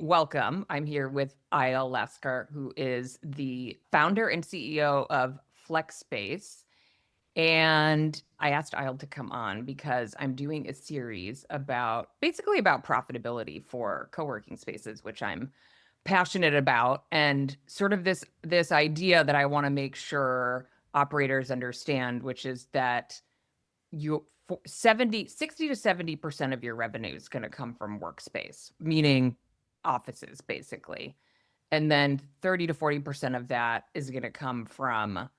welcome. I'm here with Eyal Lasker, who is the founder and CEO of Flexspace. And I asked Eyal to come on because I'm doing a series about basically about profitability for co-working spaces, which I'm passionate about, and sort of this idea that I want to make sure operators understand, which is that you 60 to 70% of your revenue is going to come from workspace, meaning offices basically. And then 30 to 40% of that is going to come from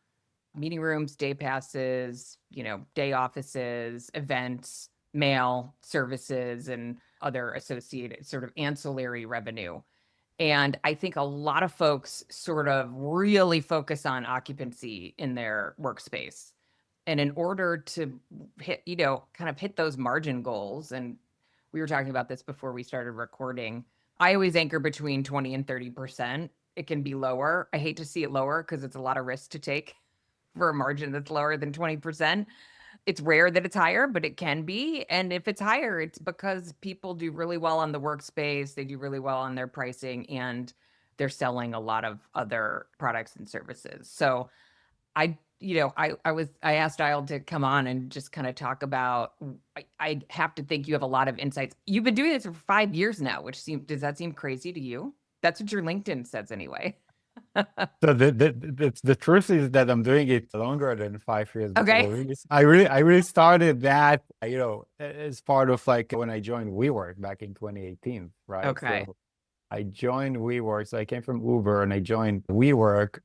meeting rooms, day passes, day offices, events, mail services, and other associated sort of ancillary revenue. And I think a lot of folks sort of really focus on occupancy in their workspace. And in order to hit, kind of hit those margin goals, and we were talking about this before we started recording, I always anchor between 20 and 30%. It can be lower. I hate to see it lower because it's a lot of risk to take for a margin that's lower than 20%. It's rare that it's higher, but it can be. And if it's higher, it's because people do really well on the workspace, they do really well on their pricing, and they're selling a lot of other products and services. So I asked Eyal to come on and just kind of talk about. I have to think you have a lot of insights. You've been doing this for 5 years now, does that seem crazy to you? That's what your LinkedIn says anyway. So the truth is that I'm doing it longer than 5 years because Okay. I really started that as part of like when I joined WeWork back in 2018, right? Okay. So I joined WeWork. So I came from Uber and I joined WeWork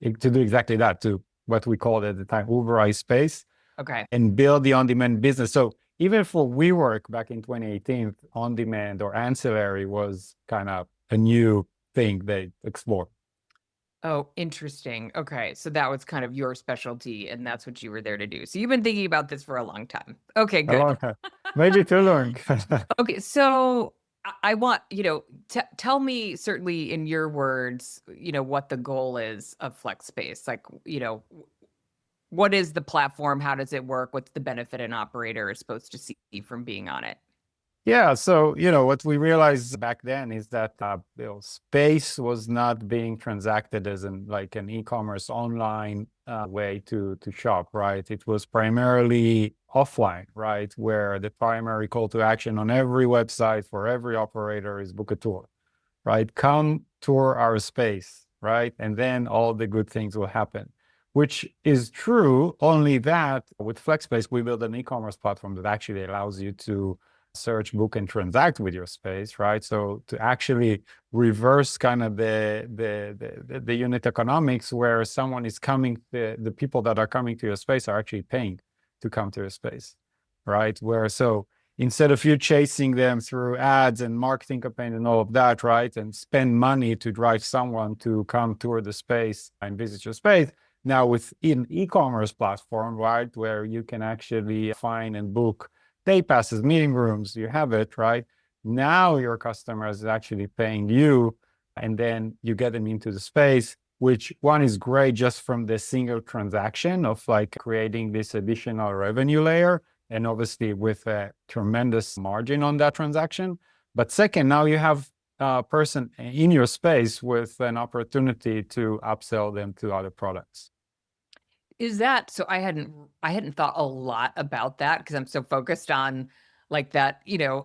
to do exactly that, to what we called at the time Uberized space, Okay. and build the on-demand business. So even for WeWork back in 2018, on-demand or ancillary was kind of a new thing they explored. Oh, interesting. Okay. So that was kind of your specialty, and that's what you were there to do. So you've been thinking about this for a long time. Okay, A good. long time, maybe too long. Okay. So I want, tell me certainly in your words, what the goal is of FlexSpace. Like, what is the platform? How does it work? What's the benefit an operator is supposed to see from being on it? Yeah, so what we realized back then is that space was not being transacted as like an e-commerce online way to shop, right? It was primarily offline, right? Where the primary call to action on every website for every operator is book a tour, right? Come tour our space, right? And then all the good things will happen, which is true. Only that with FlexSpace, we built an e-commerce platform that actually allows you to search, book, and transact with your space, right? So to actually reverse kind of the unit economics, where someone is coming, the people that are coming to your space are actually paying to come to your space, right? Where so instead of you chasing them through ads and marketing campaign and all of that, right, and spend money to drive someone to come tour the space and visit your space, now with an e-commerce platform, right, where you can actually find and book day passes, meeting rooms, you have it, right? Now your customers is actually paying you, and then you get them into the space, which one is great just from the single transaction of like creating this additional revenue layer, and obviously with a tremendous margin on that transaction. But second, now you have a person in your space with an opportunity to upsell them to other products. Is that so? I hadn't thought a lot about that because I'm so focused on like that,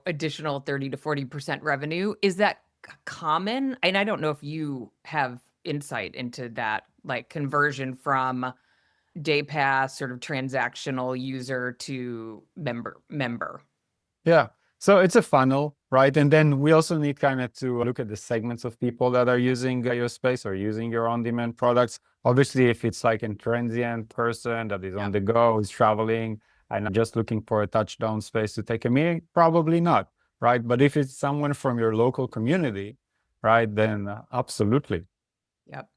additional 30 to 40% revenue. Is that common? And I don't know if you have insight into that, like conversion from day pass sort of transactional user to member. Yeah. So it's a funnel, right? And then we also need kind of to look at the segments of people that are using your space or using your on-demand products. Obviously, if it's like a transient person that is on Yeah. the go, is traveling, and just looking for a touchdown space to take a meeting, probably not, right? But if it's someone from your local community, right, then absolutely. Yep.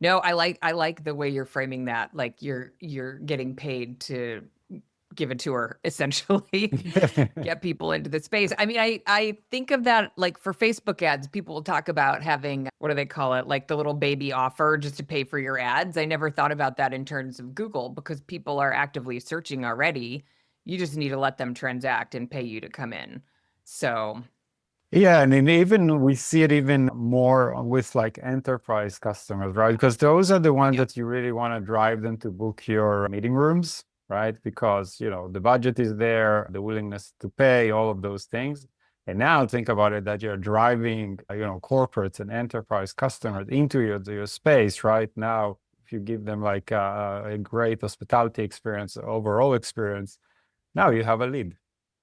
No, I like the way you're framing that. Like you're getting paid to give a tour, essentially, get people into the space. I mean, I think of that like for Facebook ads, people will talk about having, what do they call it? Like the little baby offer just to pay for your ads. I never thought about that in terms of Google because people are actively searching already. You just need to let them transact and pay you to come in. So Yeah, and then even we see it even more with like enterprise customers, right? Because those are the ones Yep. that you really want to drive them to book your meeting rooms, right? Because, the budget is there, the willingness to pay, all of those things. And now think about it that you're driving, corporates and enterprise customers into your space, right? Now, if you give them like a great hospitality experience, overall experience, now you have a lead.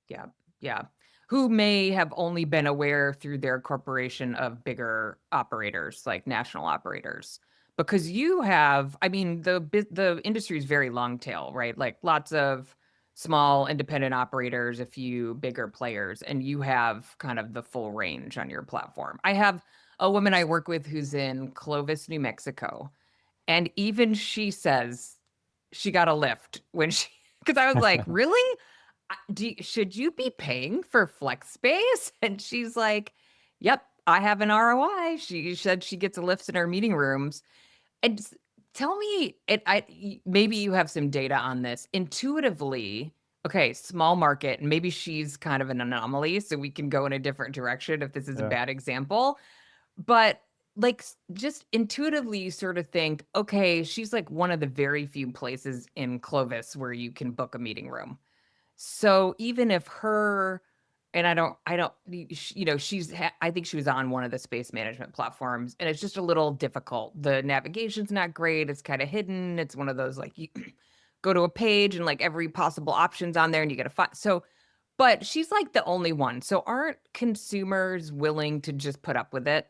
Yeah. Yeah. Who may have only been aware through their corporation of bigger operators, like national operators. Because you have, I mean, the industry is very long tail, right? Like lots of small independent operators, a few bigger players, and you have kind of the full range on your platform. I have a woman I work with who's in Clovis, New Mexico, and even she says she got a lift when she, because I was like, really? Should you be paying for flex space? And she's like, yep, I have an ROI. She said she gets lifts in her meeting rooms. And tell me, maybe you have some data on this. Intuitively, okay, small market, and maybe she's kind of an anomaly, so we can go in a different direction if this is a Yeah. bad example. But like just intuitively you sort of think, okay, she's like one of the very few places in Clovis where you can book a meeting room. So even if her and I don't I think she was on one of the space management platforms and it's just a little difficult. The navigation's not great. It's kind of hidden. It's one of those like you go to a page and like every possible option's on there and you got to find. So but she's like the only one. So aren't consumers willing to just put up with it?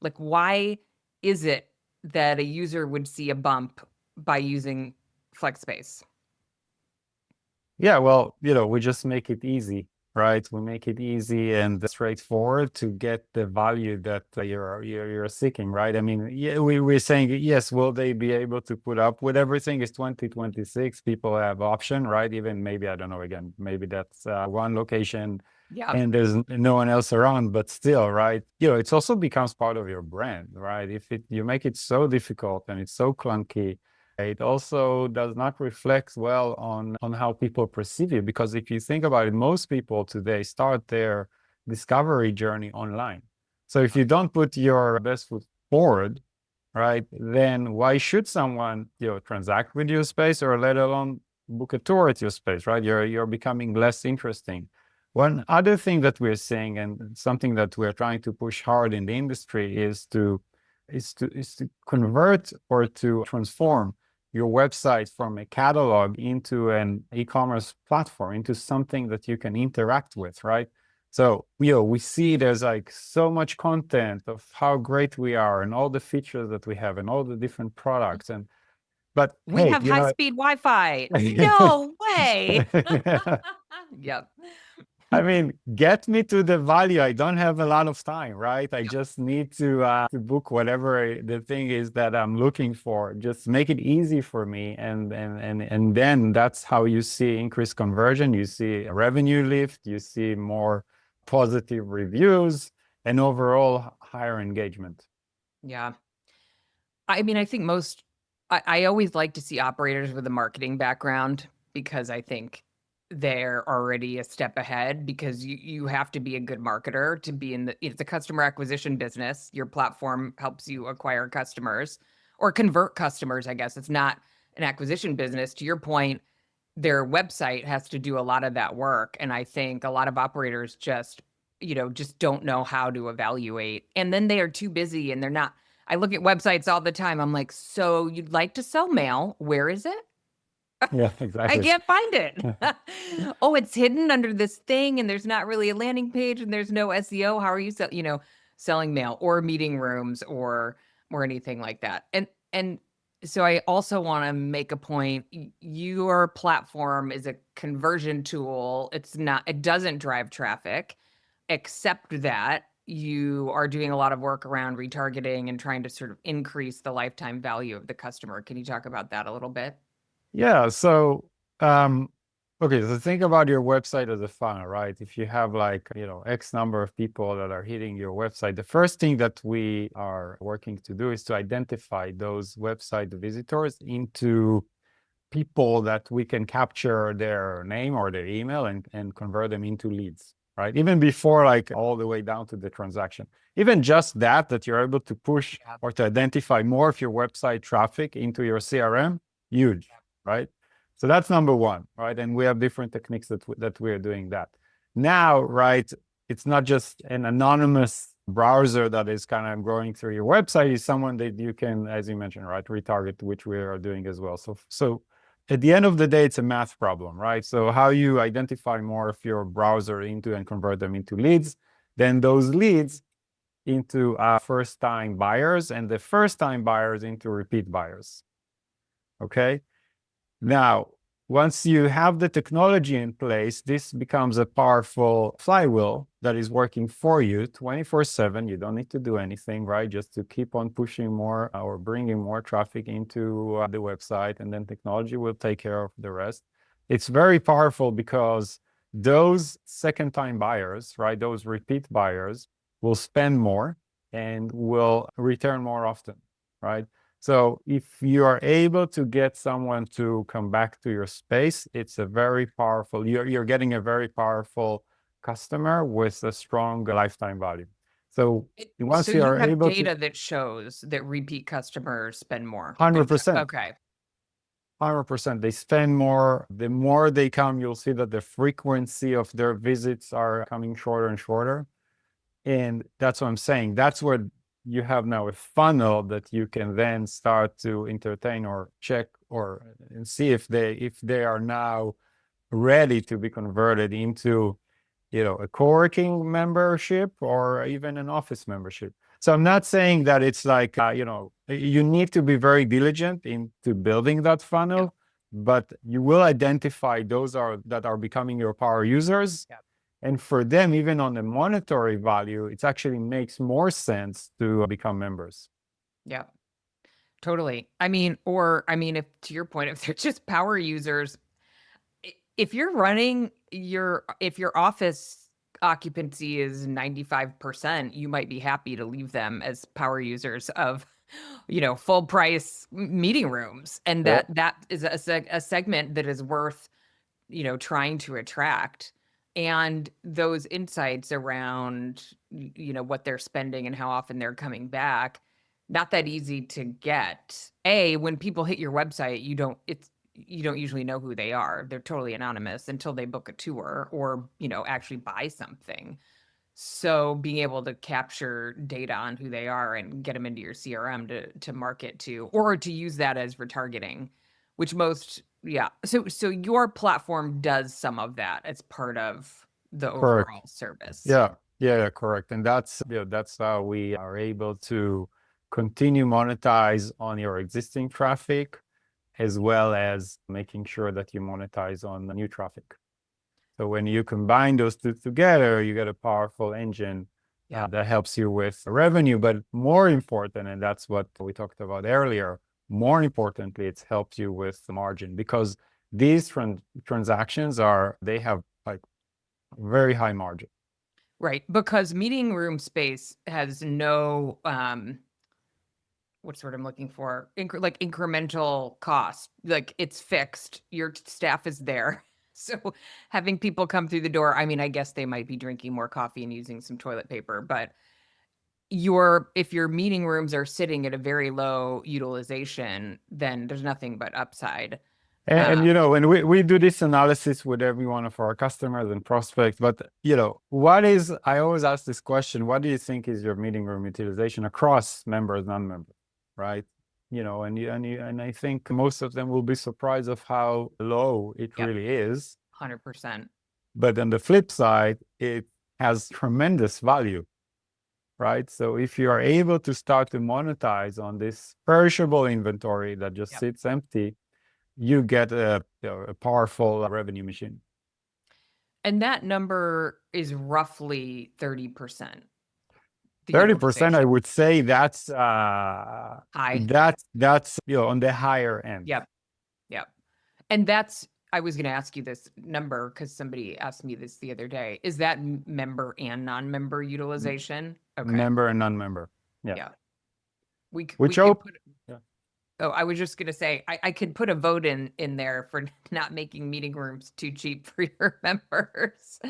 Like why is it that a user would see a bump by using FlexSpace? Yeah, well, we just make it easy, right? We make it easy and straightforward to get the value that you're seeking, right? I mean, yeah, we're saying, yes, will they be able to put up with everything? It's 2026. People have option, right? Even maybe, I don't know, again, maybe that's one location Yeah. and there's no one else around, but still, right? It also becomes part of your brand, right? If you make it so difficult and it's so clunky, it also does not reflect well on how people perceive you. Because if you think about it, most people today start their discovery journey online. So if you don't put your best foot forward, right, then why should someone, transact with your space or let alone book a tour at your space, right? You're becoming less interesting. One other thing that we're seeing and something that we're trying to push hard in the industry is to convert or to transform your website from a catalog into an e-commerce platform, into something that you can interact with, right? So, we see there's like so much content of how great we are and all the features that we have and all the different products. But We hey, have high-speed Wi-Fi. No way. Yep. I mean, get me to the value. I don't have a lot of time, right? I Yep. just need to book whatever the thing is that I'm looking for. Just make it easy for me, and then that's how you see increased conversion. You see a revenue lift. You see more positive reviews, and overall higher engagement. Yeah. I mean, I think I always like to see operators with a marketing background because I think they're already a step ahead because you have to be a good marketer to be in it's a customer acquisition business. Your platform helps you acquire customers or convert customers, I guess. It's not an acquisition business. To your point, their website has to do a lot of that work. And I think a lot of operators just don't know how to evaluate. And then they are too busy and they're not. I look at websites all the time. I'm like, so you'd like to sell mail? Where is it? Yeah, I exactly. can't find it. Oh, it's hidden under this thing, and there's not really a landing page, and there's no SEO. How are you selling mail or meeting rooms or anything like that? And so I also want to make a point. Your platform is a conversion tool. It doesn't drive traffic, except that you are doing a lot of work around retargeting and trying to sort of increase the lifetime value of the customer. Can you talk about that a little bit? Yeah. So, okay. So think about your website as a funnel, right? If you have like, X number of people that are hitting your website, the first thing that we are working to do is to identify those website visitors into people that we can capture their name or their email and convert them into leads. right? Even before like all the way down to the transaction. Even just that you're able to push or to identify more of your website traffic into your CRM, huge, right? So that's number one, right? And we have different techniques that we are doing that. Now, right, it's not just an anonymous browser that is kind of growing through your website. It's someone that you can, as you mentioned, right, retarget, which we are doing as well. So at the end of the day, it's a math problem, right? So how you identify more of your browser into and convert them into leads, then those leads into first-time buyers, and the first-time buyers into repeat buyers. Okay. Now, once you have the technology in place, this becomes a powerful flywheel that is working for you 24/7. You don't need to do anything, right? Just to keep on pushing more or bringing more traffic into the website, and then technology will take care of the rest. It's very powerful because those second-time buyers, right, those repeat buyers will spend more and will return more often, right? So if you are able to get someone to come back to your space, it's a very powerful, you're getting a very powerful customer with a strong lifetime value. So once So you you are have able to, data that shows that repeat customers spend more. 100%, Okay. 100%, they spend more. The more they come, you'll see that the frequency of their visits are coming shorter and shorter. And that's what I'm saying. That's where you have now a funnel that you can then start to entertain or check or and see if they are now ready to be converted into, a co-working membership or even an office membership. So I'm not saying that it's like, you need to be very diligent into building that funnel, but you will identify those that are becoming your power users. And for them, even on the monetary value, it actually makes more sense to become members. Yeah, totally. If to your point, if they're just power users, if you're running if your office occupancy is 95%, you might be happy to leave them as power users of, full price meeting rooms. And Yeah. that is a segment that is worth, trying to attract. And those insights around, what they're spending and how often they're coming back, not that easy to get. When people hit your website, you don't usually know who they are. They're totally anonymous until they book a tour or, actually buy something. So being able to capture data on who they are and get them into your CRM to market to, or to use that as retargeting, which most, yeah. So your platform does some of that as part of the Correct. overall service. Yeah, correct. And that's how we are able to continue monetize on your existing traffic, as well as making sure that you monetize on the new traffic. So when you combine those two together, you get a powerful engine Yeah. that helps you with revenue. But more important, and that's what we talked about earlier, more importantly, it helps you with the margin, because these transactions they have like very high margin. Right. Because meeting room space has no, what's the word I'm looking for? Like incremental cost. Like it's fixed. Your staff is there. So having people come through the door, I guess they might be drinking more coffee and using some toilet paper, but if your meeting rooms are sitting at a very low utilization, then there's nothing but upside. And and we do this analysis with every one of our customers and prospects. But I always ask this question: what do you think is your meeting room utilization across members, non-members, right? And I think most of them will be surprised of how low it Yep, really is. 100%. But on the flip side, it has tremendous value, right? So if you are able to start to monetize on this perishable inventory that just Yep. sits empty, you get a powerful revenue machine. And that number is roughly 30%, the 30%, I utilization. would say High. that's on the higher end. Yep. Yep. And I was going to ask you this number because somebody asked me this the other day. Is that member and non-member utilization? Okay. Member and non-member. Yeah. Yeah. We Which could hope. put, Yeah. oh, I was just going to say, I could put a vote in there for not making meeting rooms too cheap for your members.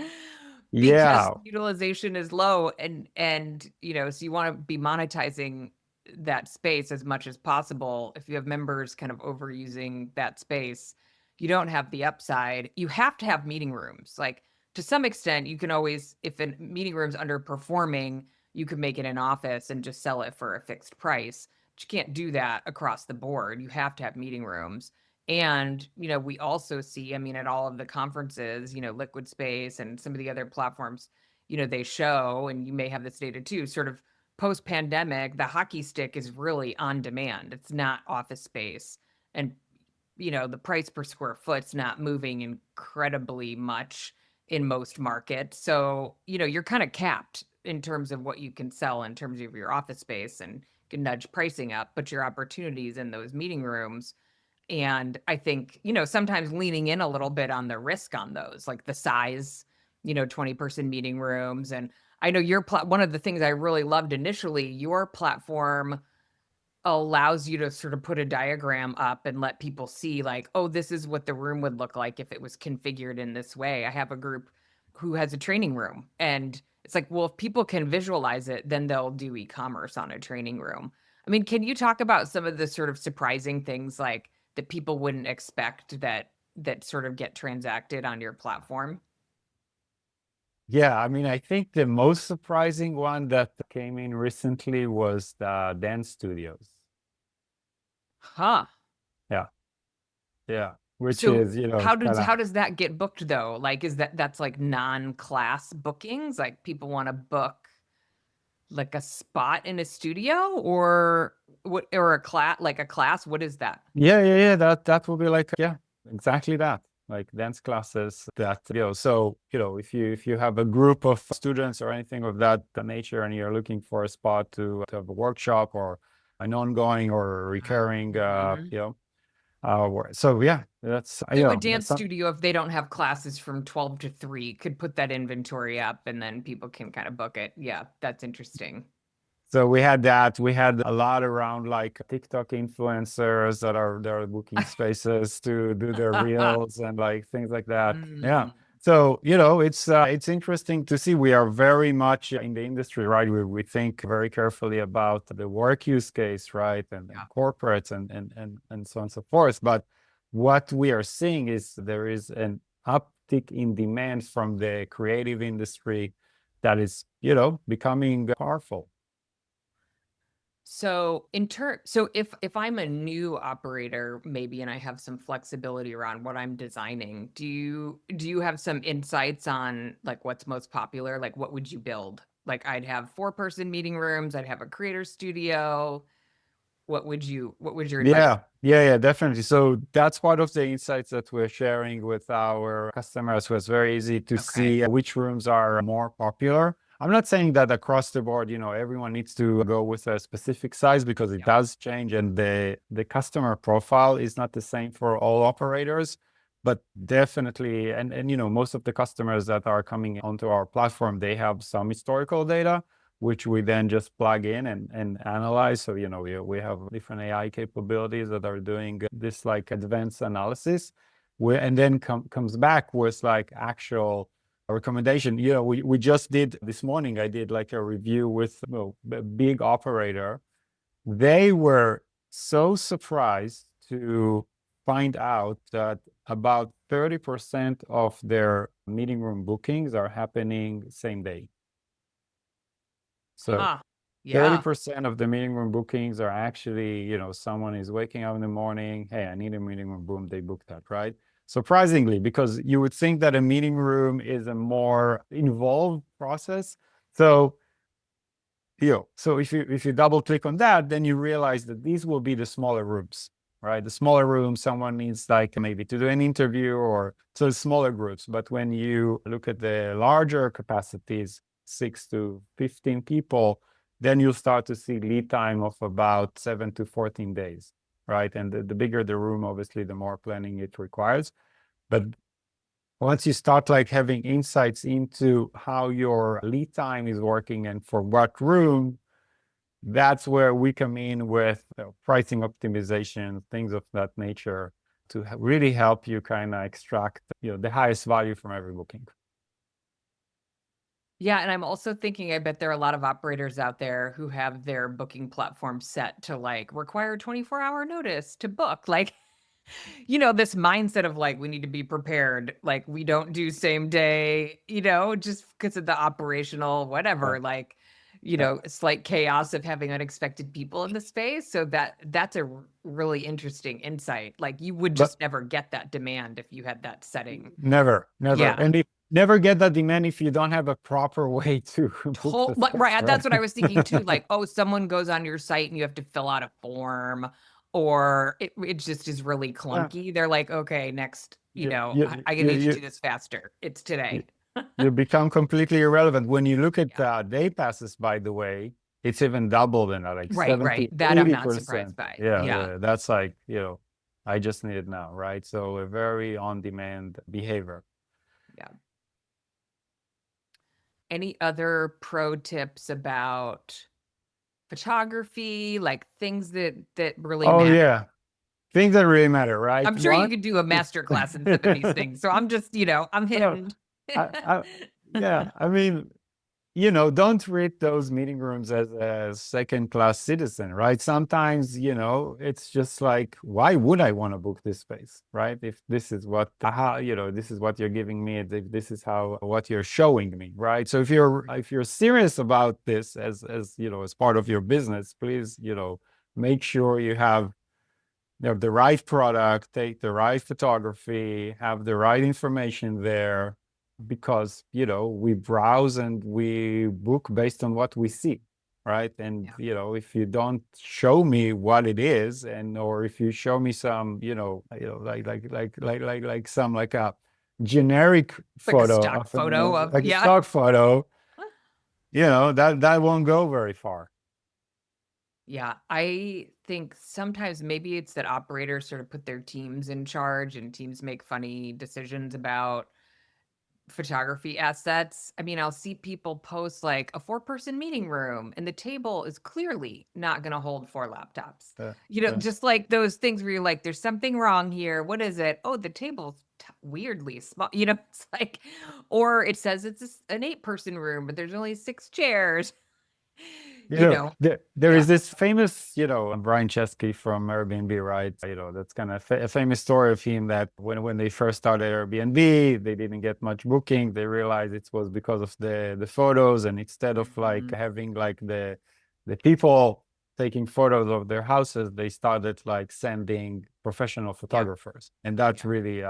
because Yeah. utilization is low, and so you want to be monetizing that space as much as possible. If you have members kind of overusing that space, you don't have the upside. You have to have meeting rooms. Like, to some extent, you can always, if a meeting room's underperforming, you could make it an office and just sell it for a fixed price. But you can't do that across the board. You have to have meeting rooms. And, we also see, I mean, at all of the conferences, Liquid Space and some of the other platforms, they show, and you may have this data too, sort of post pandemic, the hockey stick is really on demand. It's not office space. And, the price per square foot's not moving incredibly much in most markets. So, you're kind of capped in terms of what you can sell in terms of your office space, and can nudge pricing up, but your opportunities in those meeting rooms. And I think, sometimes leaning in a little bit on the risk on those, like the size, 20-person meeting rooms. And I know one of the things I really loved initially, your platform allows you to sort of put a diagram up and let people see, like, oh, this is what the room would look like if it was configured in this way. I have a group who has a training room, and it's like, well, if people can visualize it, then they'll do e-commerce on a training room. I mean, can you talk about some of the sort of surprising things, like, that people wouldn't expect that sort of get transacted on your platform? Yeah, I mean, I think the most surprising one that came in recently was the dance studios. Huh. Yeah, yeah, which So is, kind of. how does that get booked though? Like, that's like non-class bookings? Like, people want to book like a spot in a studio, or what, or a class? What is that? Yeah, yeah, yeah. That will be like, yeah, exactly that. Like dance classes that, so, if you have a group of students or anything of that nature and you're looking for a spot to have a workshop or an ongoing or recurring, Mhm. so yeah, that's, So a that's dance some, studio, if they don't have classes from 12 to 3, could put that inventory up, and then people can kind of book it. Yeah, that's interesting. so we had that. We had a lot around like TikTok influencers that are booking spaces to do their reels and like things like that. Yeah. Mm, So, it's interesting to see. We are very much in the industry, right? We think very carefully about the work use case, right? And yeah. corporates and so on and so forth. But what we are seeing is there is an uptick in demand from the creative industry that is, becoming powerful. So if I'm a new operator maybe, and I have some flexibility around what I'm designing, do you have some insights on, like, what's most popular? Like, what would you build? Like, I'd have 4-person meeting rooms, I'd have a creator studio. What would your advice? Yeah, yeah, yeah, definitely. So that's part of the insights that we're sharing with our customers. So it's very easy to Okay. see which rooms are more popular. I'm not saying that across the board, everyone needs to go with a specific size because it Yeah. does change and the customer profile is not the same for all operators. But definitely, and most of the customers that are coming onto our platform, they have some historical data which we then just plug in and analyze. So, we have different AI capabilities that are doing this like advanced analysis, and then comes back with like actual recommendation. We just did this morning, I did like a review with a big operator. They were so surprised to find out that about 30% of their meeting room bookings are happening same day. So Huh. Yeah. 30% of the meeting room bookings are actually, someone is waking up in the morning, hey, I need a meeting room, boom, they book that, right? Surprisingly, because you would think that a meeting room is a more involved process. So so if you double click on that, then you realize that these will be the smaller rooms, right? The smaller rooms, someone needs like maybe to do an interview or so smaller groups. But when you look at the larger capacities, 6 to 15 people, then you'll start to see lead time of about 7 to 14 days, right? And the bigger the room, obviously, the more planning it requires. But once you start like having insights into how your lead time is working and for what room, that's where we come in with pricing optimization, things of that nature to really help you kind of extract the highest value from every booking. Yeah, and I'm also thinking I bet there are a lot of operators out there who have their booking platform set to like require 24-hour notice to book. Like, this mindset of like we need to be prepared. Like we don't do same day, just because of the operational Yeah, whatever, like, yeah. slight chaos of having unexpected people in the space. So that's a really interesting insight. Like you would But just never get that demand if you had that setting. never, never. Yeah. And if never get that demand if you don't have a proper way to book the space, Right. right? That's what I was thinking too. Like, oh, someone goes on your site and you have to fill out a form, or it just is really Yeah. clunky. They're like, okay, next, You, I need to do this faster. It's you, today. you become completely irrelevant. When you look at Yeah. day passes, by the way, it's even double than that, like Right, 70, right. That I'm not surprised 80%. by. Yeah, Yeah. yeah. That's like, I just need it now, right? So a very on-demand behavior. Yeah. Any other pro tips about photography, like things that really Oh, matter? yeah. Things that really matter, right? I'm sure you One, could do a it's master class in some of these things. So I'm just, I'm no, hitting. I, yeah, I mean, don't treat those meeting rooms as a second-class citizen, right? Sometimes, it's just like, why would I want to book this space, right? If this is what, how, this is what you're giving me, if this is how what you're showing me, right? So if you're serious about this as part of your business, please, make sure you have the right product, take the right photography, have the right information there, because we browse and we book based on what we see, right? And Yeah. if you don't show me what it is, or if you show me some, like some like a generic Like a photo stock of photo of, like a yeah. stock photo, that won't go very far. Yeah, I think sometimes maybe it's that operators sort of put their teams in charge and teams make funny decisions about photography assets. I mean, I'll see people post like a 4-person meeting room and the table is clearly not going to hold 4 laptops. Uh, uh, Just like those things where you're like, there's something wrong here. What is it? Oh, the table's weirdly small. It's like, or it says it's an 8-person room, but there's only 6 chairs. You know, there yeah, is this famous, Brian Chesky from Airbnb, right? That's kind of a famous story of him that when they first started Airbnb, they didn't get much booking. They realized it was because of the photos, and instead of like Mhm. having like the people taking photos of their houses, they started like sending professional Yeah, photographers, and that yeah. really,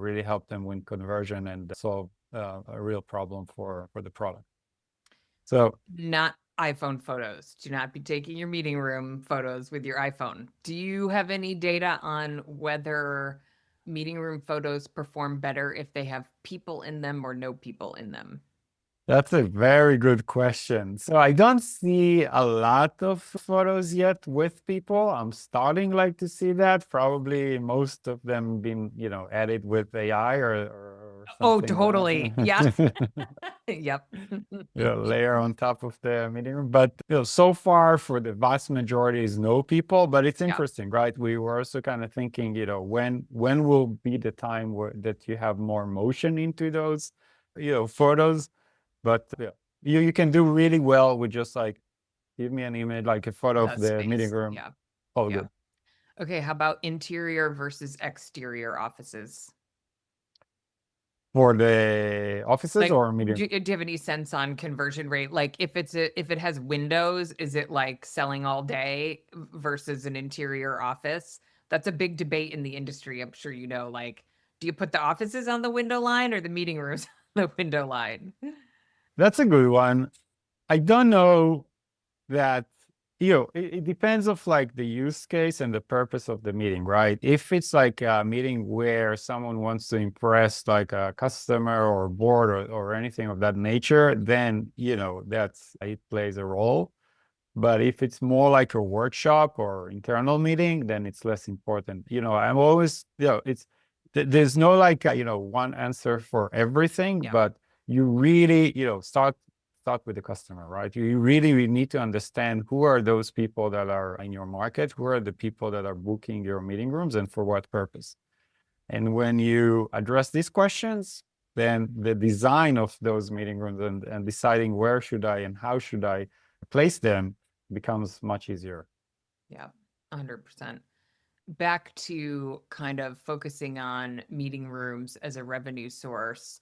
really helped them win conversion and solve a real problem for the product. So Not iPhone photos. Do not be taking your meeting room photos with your iPhone. Do you have any data on whether meeting room photos perform better if they have people in them or no people in them? that's a very good question. So I don't see a lot of photos yet with people. I'm starting like to see that. Probably most of them been, added with AI or Oh, something totally. Yeah. Yep. layer on top of the meeting room. But so far for the vast majority is no people. But it's Yeah. interesting, right? We were also kind of thinking, when will be the time that you have more motion into those, photos. But you can do really well with just like give me an image, like a photo of The the meeting space. room. Yeah. All Yeah. good. Okay. How about interior versus exterior offices? For the offices Like, or meeting? do you have any sense on conversion rate? Like, if it has windows, is it like selling all day versus an interior office? That's a big debate in the industry. I'm sure you know. Like, do you put the offices on the window line or the meeting rooms on the window line? That's a good one. I don't know that, it depends of like the use case and the purpose of the meeting, right? If it's like a meeting where someone wants to impress like a customer or board or anything of that nature, then, it plays a role. But if it's more like a workshop or internal meeting, then it's less important. I'm always, there's no like, one answer for everything, Yeah. but you really, start with the customer, right? You really need to understand who are those people that are in your market, who are the people that are booking your meeting rooms and for what purpose. And when you address these questions, then the design of those meeting rooms and deciding where should I and how should I place them becomes much easier. Yeah, 100%. Back to kind of focusing on meeting rooms as a revenue source.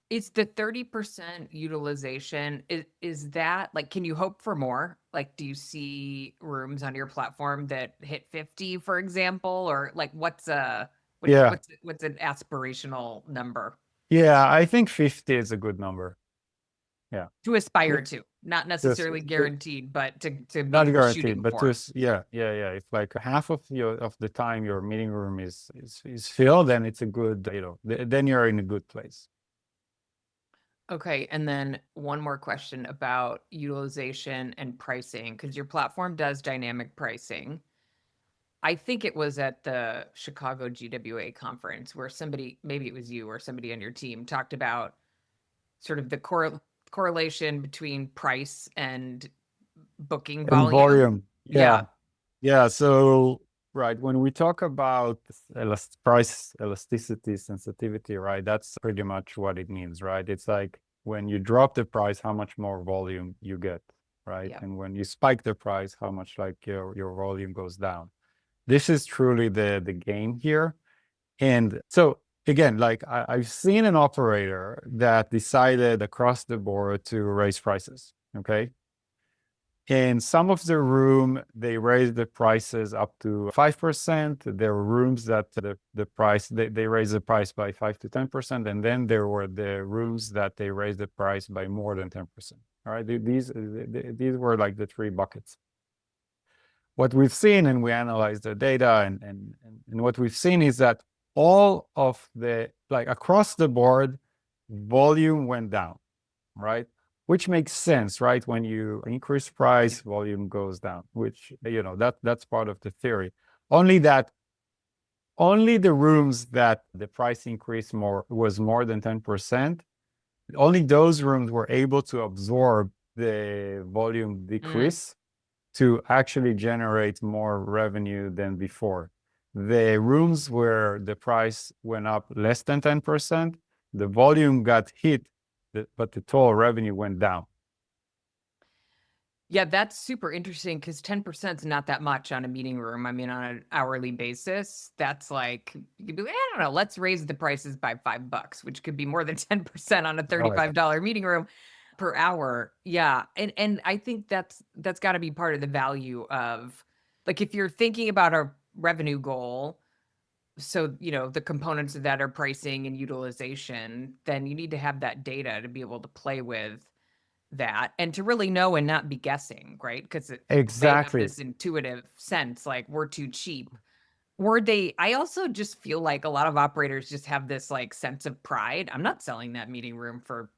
Is the 30% utilization, is that like, can you hope for more? Like, do you see rooms on your platform that hit 50, for example, or like Yeah. what's an aspirational number Yeah, I think 50 is a good number. Yeah. to aspire It, to? Not just necessarily guaranteed, but to not be guaranteed, shooting but for. yeah, yeah, yeah. If like half of the time your meeting room is filled, then it's a good, then you're in a good place. Okay, and then one more question about utilization and pricing, because your platform does dynamic pricing. I think it was at the Chicago GWA conference where somebody, maybe it was you or somebody on your team, talked about sort of the correlation between price and booking And volume. volume. Yeah. Yeah. Yeah. So, right, when we talk about price elasticity, sensitivity, right, that's pretty much what it means, right? It's like when you drop the price, how much more volume you get, right? Yep. And when you spike the price, how much like your volume goes down. This is truly the game here. And so again, like I've seen an operator that decided across the board to raise prices. Okay. In some of the room, they raised the prices up to 5%. There were rooms that the price, they raised the price by 5 to 10%. And then there were the rooms that they raised the price by more than 10%. All right. These were like the three buckets. What we've seen, and we analyzed the data, and what we've seen is that all of like across the board, volume went down, right? Which makes sense, right? When you increase Yeah. price, volume goes down, which, that's part of the theory. Only that only the rooms that the price increase was more than 10%, only those rooms were able to absorb the volume Mm. decrease to actually generate more revenue than before. The rooms where the price went up less than 10%, the volume got hit, but the total revenue went down. Yeah, that's super interesting because 10% is not that much on a meeting room. I mean, on an hourly basis, that's like, you could be like, I don't know, let's raise the prices by $5, which could be more than 10% on a Right. $35 meeting room per hour. Yeah. And I think that's got to be part of the value of, like, if you're thinking about a revenue goal, so, the components of that are pricing and utilization, then you need to have that data to be able to play with that and to really know and not be guessing, right? Because people may have Exactly. this intuitive sense like we're too cheap. Or I also just feel like a lot of operators just have this like sense of pride. I'm not selling that meeting room for,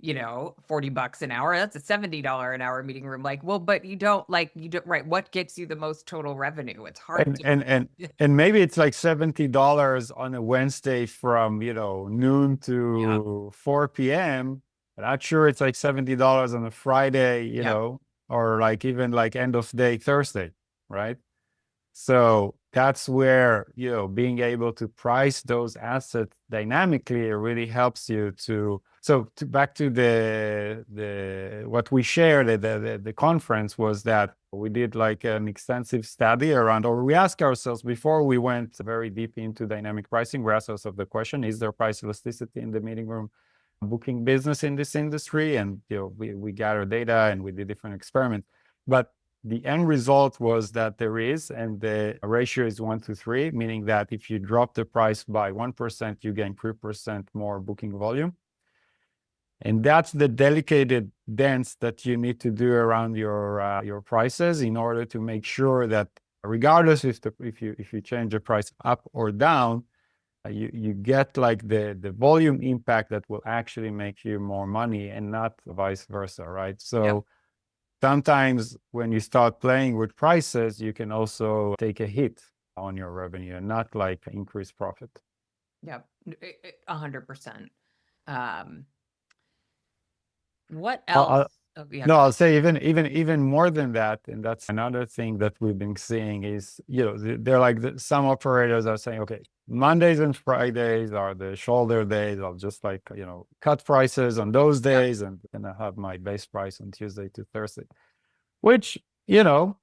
$40 an hour. That's a $70 an hour meeting room. Like, well, but you don't, right? What gets you the most total revenue? It's hard And to, and and and maybe it's like $70 on a Wednesday from, noon yeah, to 4 p.m. I'm not sure it's like $70 on a Friday, yeah, or like even like end of day Thursday, right? So that's where, being able to price those assets dynamically really helps you back to the what we shared at the conference was that we did like an extensive study around, or we asked ourselves before we went very deep into dynamic pricing, we asked ourselves the question, is there price elasticity in the meeting room booking business in this industry? And we gathered data and we did different experiments. But the end result was that there is, and the ratio is 1 to 3, meaning that if you drop the price by 1%, you gain 3% more booking volume. And that's the delicate dance that you need to do around your prices in order to make sure that regardless if you change the price up or down, you get like the volume impact that will actually make you more money and not vice versa, right? yep, So sometimes when you start playing with prices, you can also take a hit on your revenue and not like increase profit. yep, 100%. Um, what I'll, else? Oh, yeah, No, go I'll ahead. say even more than that, and that's another thing that we've been seeing is, they're like some operators are saying, okay, Mondays and Fridays are the shoulder days. I'll just like, cut prices on those Yep. days and I have my base price on Tuesday to Thursday, which, you know,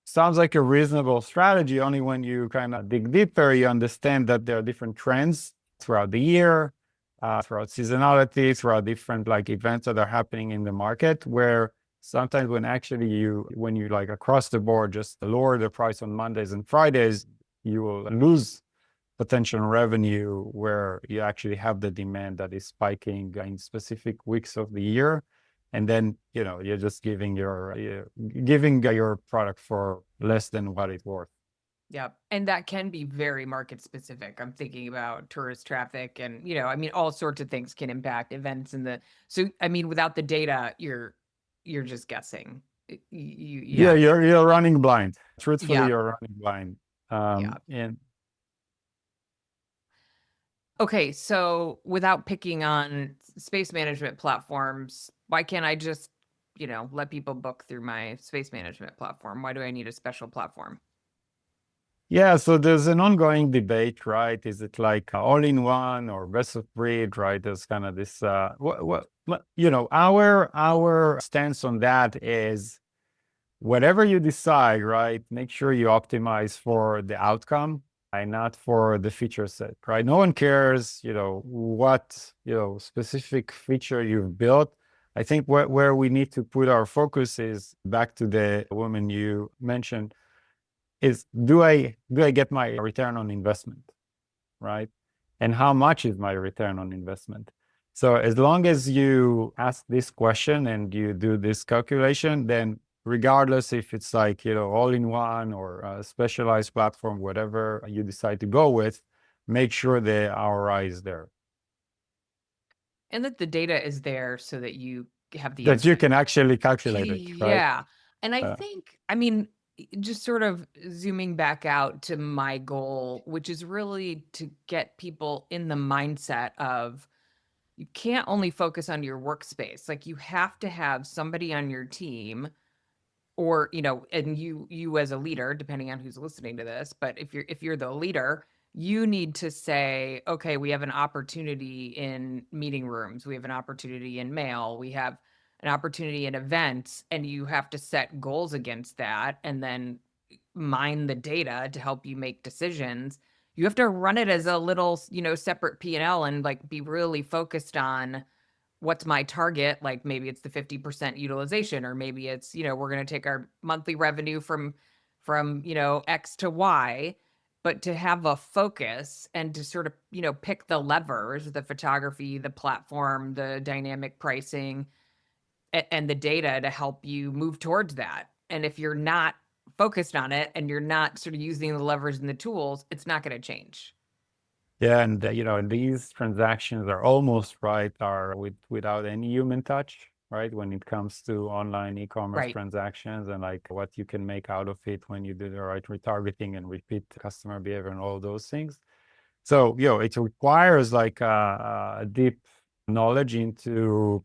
sounds like a reasonable strategy. Only when you kind of dig deeper, you understand that there are different trends throughout the year, throughout seasonality, throughout different like events that are happening in the market. Where sometimes when you like across the board just lower the price on Mondays and Fridays, you will lose potential revenue where you actually have the demand that is spiking in specific weeks of the year, and then you're just giving your product for less than what it's worth. Yep. And that can be very market specific. I'm thinking about tourist traffic and, I mean, all sorts of things can impact events in the, so, I mean, without the data, you're just guessing. Yeah, Yeah. you're running blind. Truthfully, Yeah. you're running blind. Yeah. And Okay. So without picking on space management platforms, why can't I just, let people book through my space management platform? Why do I need a special platform? yeah, so there's an ongoing debate, right? Is it like all in one or best of breed, right? There's kind of this, our stance on that is whatever you decide, right? Make sure you optimize for the outcome and not for the feature set, right? No one cares, what, specific feature you've built. I think where we need to put our focus is back to the woman you mentioned is do I get my return on investment, right? And how much is my return on investment? So as long as you ask this question and you do this calculation, then regardless if it's like, all in one or a specialized platform, whatever you decide to go with, make sure the ROI is there. And that the data is there so that you have the That you insight. can actually calculate it, right? Yeah. And I Uh, think, I mean, just sort of zooming back out to my goal, which is really to get people in the mindset of you can't only focus on your workspace. Like you have to have somebody on your team or and you as a leader, depending on who's listening to this, but if you're the leader, you need to say, okay, we have an opportunity in meeting rooms, we have an opportunity in mail, we have an opportunity in events, and you have to set goals against that and then mine the data to help you make decisions. You have to run it as a little separate P&L and like be really focused on what's my target. Like maybe it's the 50% utilization, or maybe it's we're going to take our monthly revenue from X to Y. But to have a focus and to sort of pick the levers, the photography, the platform, the dynamic pricing, and the data to help you move towards that. And if you're not focused on it and you're not sort of using the levers and the tools, it's not going to change. Yeah, and these transactions are almost right are without any human touch, right? When it comes to online e-commerce Right. transactions and like what you can make out of it when you do the right retargeting and repeat customer behavior and all those things. So, it requires like a deep knowledge into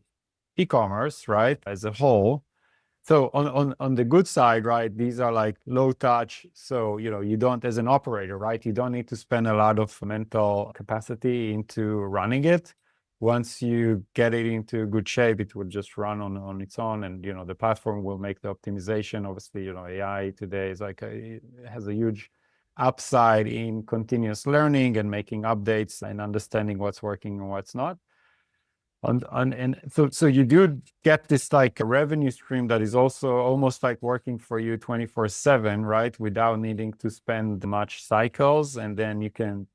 e-commerce, right, as a whole. So on the good side, right, these are like low touch. So, you don't, as an operator, right, you don't need to spend a lot of mental capacity into running it. Once you get it into good shape, it will just run on its own. And, the platform will make the optimization. Obviously, AI today is like it has a huge upside in continuous learning and making updates and understanding what's working and what's not. And so you do get this like a revenue stream that is also almost like working for you 24/7, right? Without needing to spend much cycles. And then you can,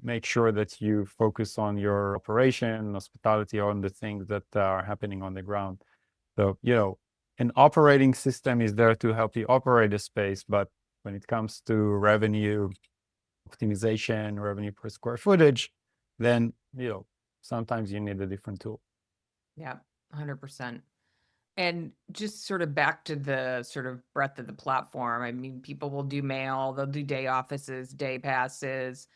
make sure that you focus on your operation, hospitality, on the things that are happening on the ground. So, an operating system is there to help you operate a space, but when it comes to revenue optimization, revenue per square footage, then, sometimes you need a different tool. Yeah, 100%. And just sort of back to the sort of breadth of the platform. I mean, people will do mail, they'll do day offices, day passes.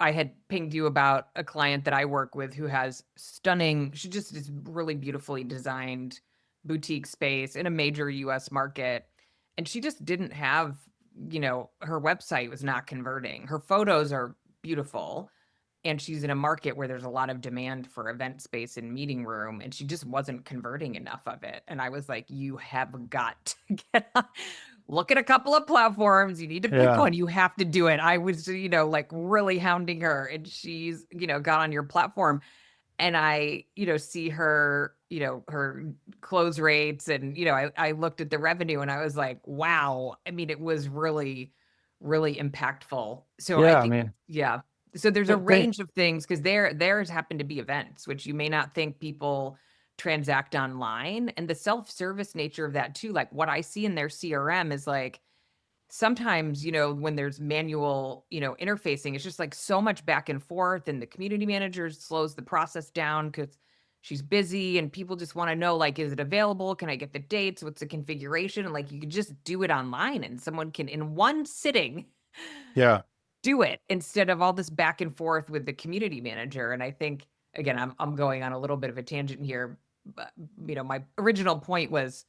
I had pinged you about a client that I work with who has stunning, she just is really beautifully designed boutique space in a major US market. And she just didn't have, her website was not converting. Her photos are beautiful, and she's in a market where there's a lot of demand for event space and meeting room, and she just wasn't converting enough of it. And I was like, you have got to look at a couple of platforms. You need to pick Yeah. one. You have to do it. I was, like really hounding her, and she's, got on your platform, and I, see her, her close rates, and, I looked at the revenue, and I was like, wow. I mean, it was really, really impactful. So I Yeah. I think, mean, yeah. So there's a they, range of things, because theirs happen to be events, which you may not think people transact online, and the self-service nature of that too. Like what I see in their CRM is like, sometimes, when there's manual, interfacing, it's just like so much back and forth, and the community manager slows the process down because she's busy, and people just want to know, like, is it available? Can I get the dates? What's the configuration? And like, you can just do it online, and someone can, in one sitting, yeah. do it instead of all this back and forth with the community manager. And I think, again, I'm going on a little bit of a tangent here, but, my original point was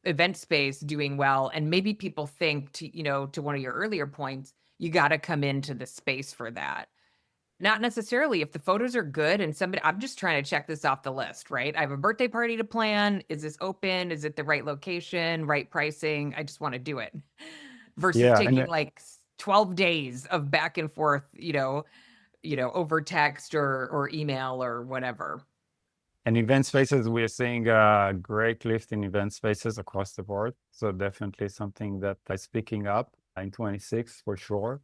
event space doing well, and maybe people think, to one of your earlier points, you got to come into the space for that. Not necessarily. If the photos are good and somebody, I'm just trying to check this off the list, right? I have a birthday party to plan. Is this open? Is it the right location, right pricing? I just want to do it, versus Yeah. taking like 12 days of back and forth, over text or email or whatever. And event spaces, we're seeing a great lift in event spaces across the board. So definitely something that is picking up in 26 for sure,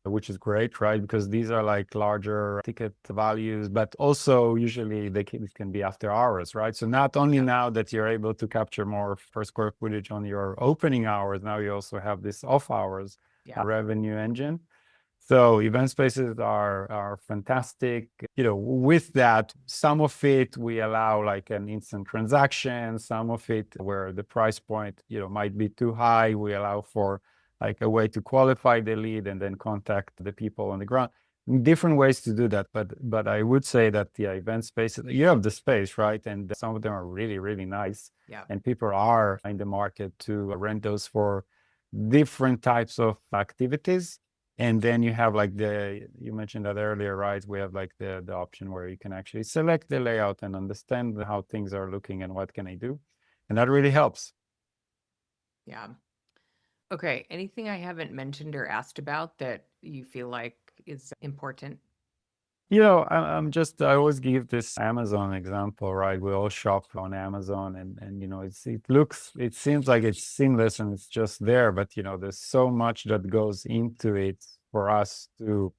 which is great, right? Because these are like larger ticket values, but also usually it can be after hours, right? So not only Yeah. now that you're able to capture more per square footage on your opening hours, now you also have this off hours Yeah. revenue engine. So event spaces are fantastic. With that, some of it we allow like an instant transaction, some of it where the price point, might be too high, we allow for like a way to qualify the lead and then contact the people on the ground. Different ways to do that, but I would say that the event spaces, you have the space, right? And some of them are really, really nice. Yeah. And people are in the market to rent those for different types of activities. And then you have like you mentioned that earlier, right? We have like the option where you can actually select the layout and understand how things are looking and what can I do. And that really helps. Yeah. Okay. Anything I haven't mentioned or asked about that you feel like is important? I always give this Amazon example, right? We all shop on Amazon and it seems like it's seamless and it's just there, but there's so much that goes into it for us to,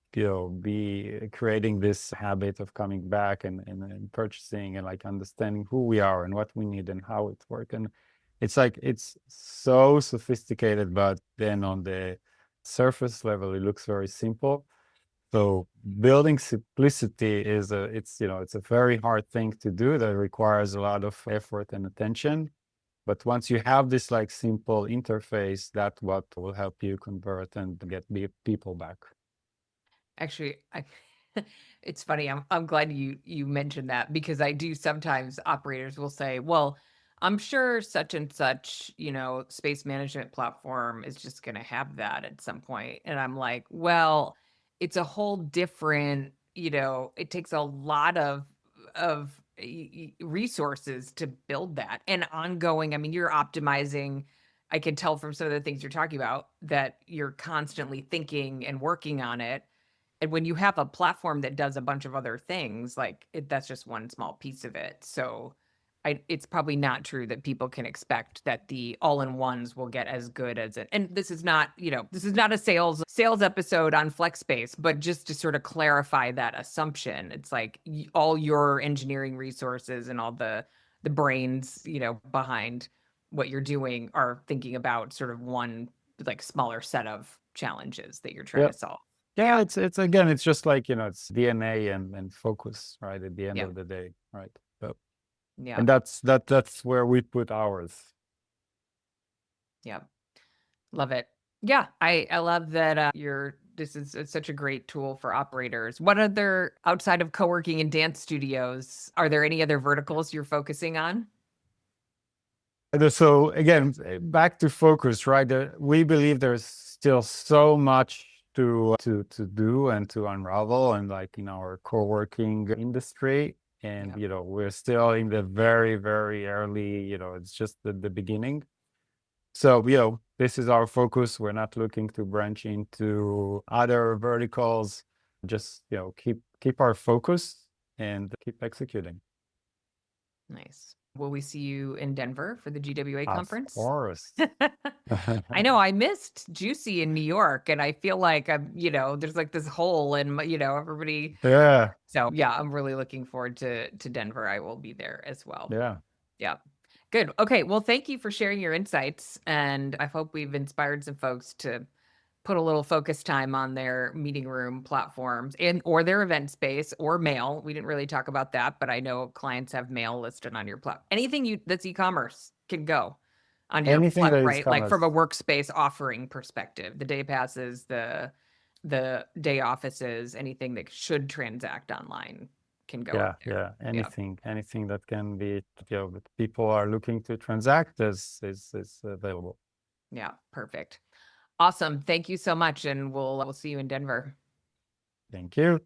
be creating this habit of coming back and purchasing and like understanding who we are and what we need and how it works. And it's like, it's so sophisticated, but then on the surface level, it looks very simple. So building simplicity it's a very hard thing to do that requires a lot of effort and attention. But once you have this like simple interface, that's what will help you convert and get people back. Actually, it's funny. I'm glad you mentioned that, because I do sometimes, operators will say, "Well, I'm sure such and such, space management platform is just going to have that at some point." And I'm like, "Well, it's a whole different, it takes a lot of resources to build that, and ongoing. I mean, you're optimizing. I can tell from some of the things you're talking about that you're constantly thinking and working on it, and when you have a platform that does a bunch of other things, like that's just one small piece of it. So it's probably not true that people can expect that the all-in-ones will get as good as it. And this is not, this is not a sales episode on FlexSpace, but just to sort of clarify that assumption. It's like all your engineering resources and all the brains, behind what you're doing are thinking about sort of one like smaller set of challenges that you're trying Yeah. to solve. Yeah, Yeah. it's again, it's just like, it's DNA and focus, right? At the end Yeah. of the day, right? So, Yeah. and that's where we put ours. Yeah. Love it. Yeah. I love that this is such a great tool for operators. What other, outside of co-working and dance studios, are there any other verticals you're focusing on? So again, back to focus, right? We believe there's still so much to do and to unravel, and like in our co-working industry, and Yeah. we're still in the very, very early. It's just the beginning. So this is our focus. We're not looking to branch into other verticals. Just keep our focus and keep executing. Nice. Will we see you in Denver for the GWA Of conference? course. I know I missed Juicy in New York, and I feel like there's like this hole in everybody. Yeah. So yeah, I'm really looking forward to Denver. I will be there as well. Yeah. Yeah. Good. Okay. Well, thank you for sharing your insights, and I hope we've inspired some folks to put a little focus time on their meeting room platforms and or their event space or mail. We didn't really talk about that, but I know clients have mail listed on your platform. Anything that's e-commerce can go on your Anything that is right? Like from commerce. a workspace offering perspective, the day passes, the day offices, anything that should transact online can go Yeah. up there. Yeah. Yeah. Anything that can be, that people are looking to transact is available. Yeah. Perfect. Awesome. Thank you so much. And we'll see you in Denver. Thank you.